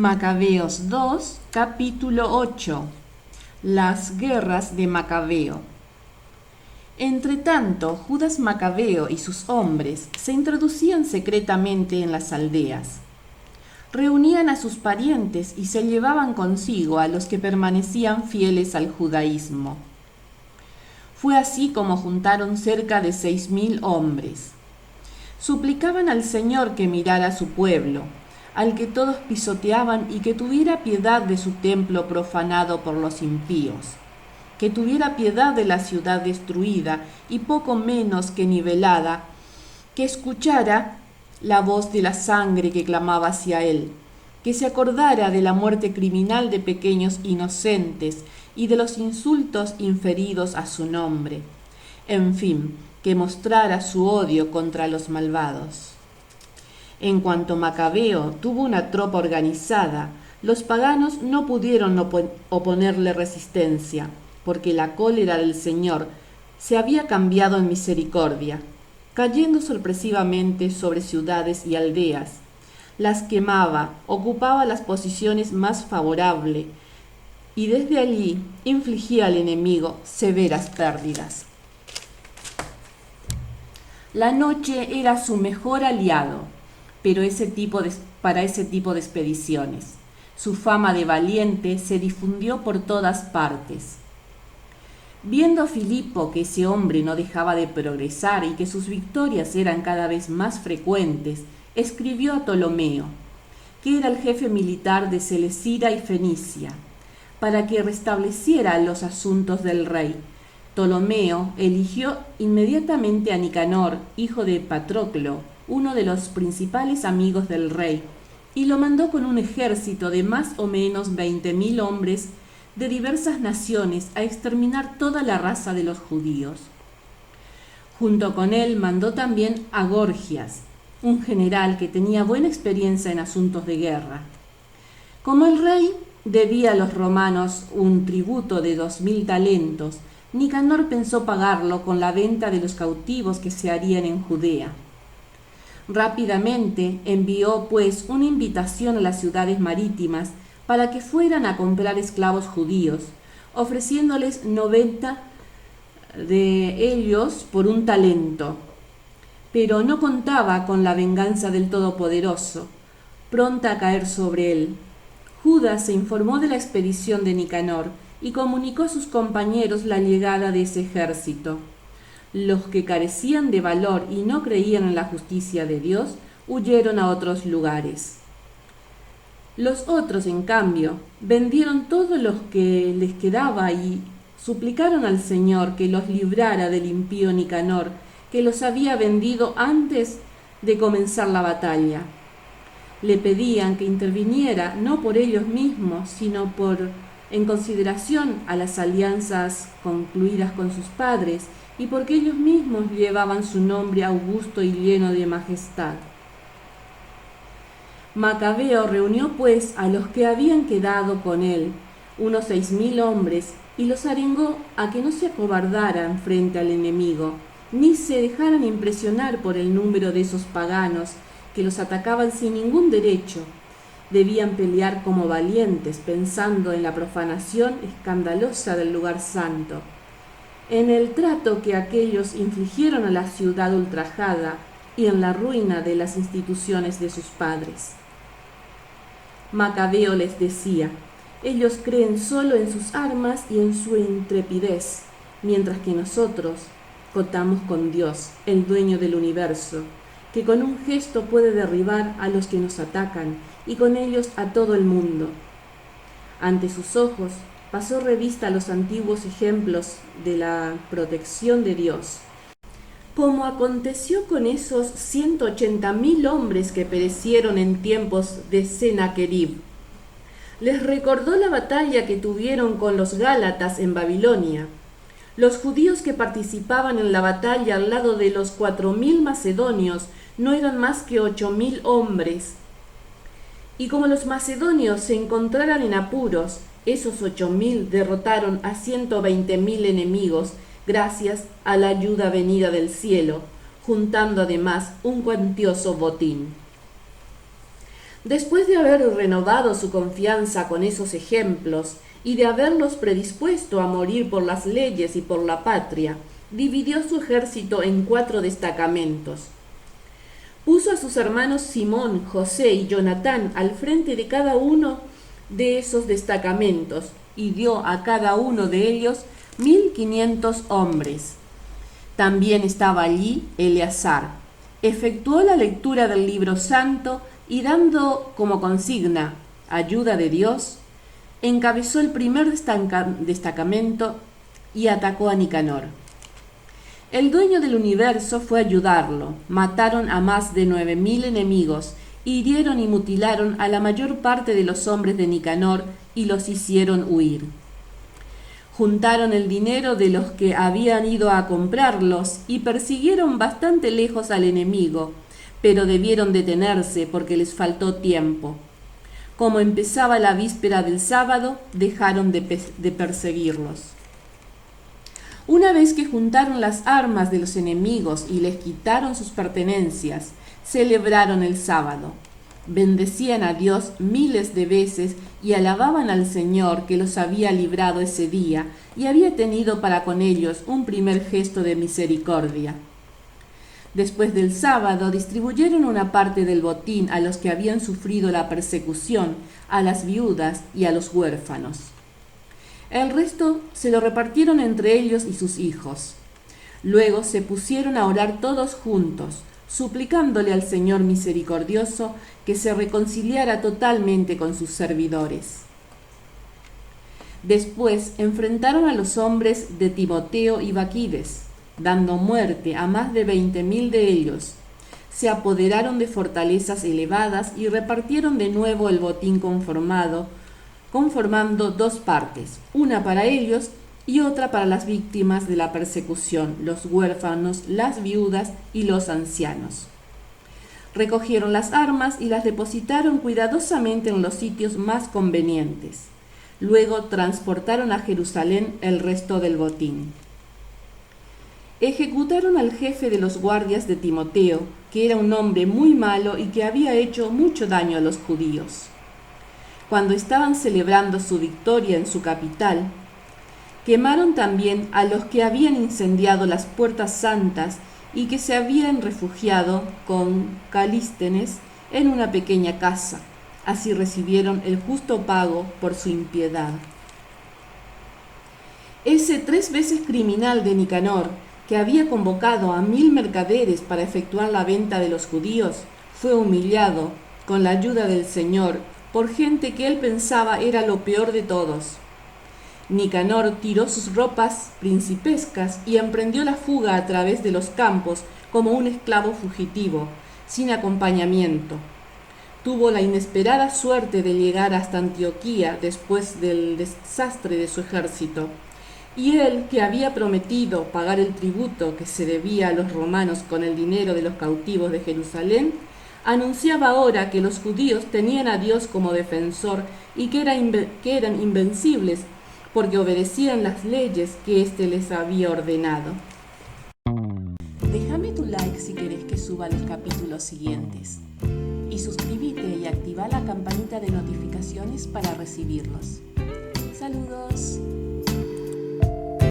Macabeos 2, capítulo 8. Las guerras de Macabeo. Entretanto, Judas Macabeo y sus hombres se introducían secretamente en las aldeas. Reunían a sus parientes y se llevaban consigo a los que permanecían fieles al judaísmo. Fue así como juntaron cerca de 6.000 hombres. Suplicaban al Señor que mirara a su pueblo, al que todos pisoteaban, y que tuviera piedad de su templo profanado por los impíos, que tuviera piedad de la ciudad destruida y poco menos que nivelada, que escuchara la voz de la sangre que clamaba hacia él, que se acordara de la muerte criminal de pequeños inocentes y de los insultos inferidos a su nombre, en fin, que mostrara su odio contra los malvados. En cuanto Macabeo tuvo una tropa organizada, los paganos no pudieron oponerle resistencia, porque la cólera del Señor se había cambiado en misericordia, cayendo sorpresivamente sobre ciudades y aldeas. Las quemaba, ocupaba las posiciones más favorables, y desde allí infligía al enemigo severas pérdidas. La noche era su mejor aliado, pero para ese tipo de expediciones. Su fama de valiente se difundió por todas partes. Viendo Filipo que ese hombre no dejaba de progresar y que sus victorias eran cada vez más frecuentes, escribió a Ptolomeo, que era el jefe militar de Seleucia y Fenicia, para que restableciera los asuntos del rey. Ptolomeo eligió inmediatamente a Nicanor, hijo de Patroclo, uno de los principales amigos del rey, y lo mandó con un ejército de más o menos 20.000 hombres de diversas naciones a exterminar toda la raza de los judíos. Junto con él mandó también a Gorgias, un general que tenía buena experiencia en asuntos de guerra. Como el rey debía a los romanos un tributo de 2.000 talentos, Nicanor pensó pagarlo con la venta de los cautivos que se harían en Judea. Rápidamente envió, pues, una invitación a las ciudades marítimas para que fueran a comprar esclavos judíos, ofreciéndoles 90 de ellos por un talento. Pero no contaba con la venganza del Todopoderoso, pronta a caer sobre él. Judas se informó de la expedición de Nicanor y comunicó a sus compañeros la llegada de ese ejército. Los que carecían de valor y no creían en la justicia de Dios huyeron a otros lugares. Los otros, en cambio, vendieron todo lo que les quedaba y suplicaron al Señor que los librara del impío Nicanor, que los había vendido antes de comenzar la batalla. Le pedían que interviniera no por ellos mismos, sino en consideración a las alianzas concluidas con sus padres, y porque ellos mismos llevaban su nombre augusto y lleno de majestad. Macabeo reunió pues a los que habían quedado con él, unos 6.000 hombres, y los arengó a que no se acobardaran frente al enemigo, ni se dejaran impresionar por el número de esos paganos que los atacaban sin ningún derecho. Debían pelear como valientes, pensando en la profanación escandalosa del lugar santo, en el trato que aquellos infligieron a la ciudad ultrajada y en la ruina de las instituciones de sus padres. Macabeo les decía: ellos creen solo en sus armas y en su intrepidez, mientras que nosotros contamos con Dios, el dueño del universo, que con un gesto puede derribar a los que nos atacan y con ellos a todo el mundo. Ante sus ojos pasó revista a los antiguos ejemplos de la protección de Dios, como aconteció con esos 180.000 hombres que perecieron en tiempos de Sennacherib. Les recordó la batalla que tuvieron con los gálatas en Babilonia. Los judíos que participaban en la batalla al lado de los 4.000 macedonios no eran más que 8.000 hombres. Y como los macedonios se encontraran en apuros, esos 8.000 derrotaron a 120.000 enemigos gracias a la ayuda venida del cielo, juntando además un cuantioso botín. Después de haber renovado su confianza con esos ejemplos y de haberlos predispuesto a morir por las leyes y por la patria, dividió su ejército en 4 destacamentos. Puso a sus hermanos Simón, José y Jonatán al frente de cada uno de esos destacamentos y dio a cada uno de ellos 1500 hombres. También estaba allí Eleazar. Efectuó la lectura del libro santo y dando como consigna ayuda de Dios, encabezó el primer destacamento y atacó a Nicanor. El dueño del universo fue a ayudarlo. Mataron a más de 9000 enemigos, hirieron y mutilaron a la mayor parte de los hombres de Nicanor y los hicieron huir. Juntaron el dinero de los que habían ido a comprarlos y persiguieron bastante lejos al enemigo, pero debieron detenerse porque les faltó tiempo. Como empezaba la víspera del sábado, dejaron de perseguirlos. Una vez que juntaron las armas de los enemigos y les quitaron sus pertenencias, celebraron el sábado. Bendecían a Dios miles de veces y alababan al Señor que los había librado ese día y había tenido para con ellos un primer gesto de misericordia. Después del sábado distribuyeron una parte del botín a los que habían sufrido la persecución, a las viudas y a los huérfanos. El resto se lo repartieron entre ellos y sus hijos. Luego se pusieron a orar todos juntos, suplicándole al Señor misericordioso que se reconciliara totalmente con sus servidores. Después enfrentaron a los hombres de Timoteo y Baquides, dando muerte a más de 20.000 de ellos. Se apoderaron de fortalezas elevadas y repartieron de nuevo el botín conformando 2 partes, una para ellos y otra para las víctimas de la persecución, los huérfanos, las viudas y los ancianos. Recogieron las armas y las depositaron cuidadosamente en los sitios más convenientes. Luego transportaron a Jerusalén el resto del botín. Ejecutaron al jefe de los guardias de Timoteo, que era un hombre muy malo y que había hecho mucho daño a los judíos. Cuando estaban celebrando su victoria en su capital, quemaron también a los que habían incendiado las puertas santas y que se habían refugiado con Calístenes en una pequeña casa. Así recibieron el justo pago por su impiedad. Ese 3 veces criminal de Nicanor, que había convocado a 1000 mercaderes para efectuar la venta de los judíos, fue humillado con la ayuda del Señor por gente que él pensaba era lo peor de todos. Nicanor tiró sus ropas principescas y emprendió la fuga a través de los campos como un esclavo fugitivo, sin acompañamiento. Tuvo la inesperada suerte de llegar hasta Antioquía después del desastre de su ejército. Y él, que había prometido pagar el tributo que se debía a los romanos con el dinero de los cautivos de Jerusalén, anunciaba ahora que los judíos tenían a Dios como defensor y que eran invencibles porque obedecían las leyes que éste les había ordenado. Déjame tu like si querés que suba los capítulos siguientes. Y suscríbete y activa la campanita de notificaciones para recibirlos. Saludos.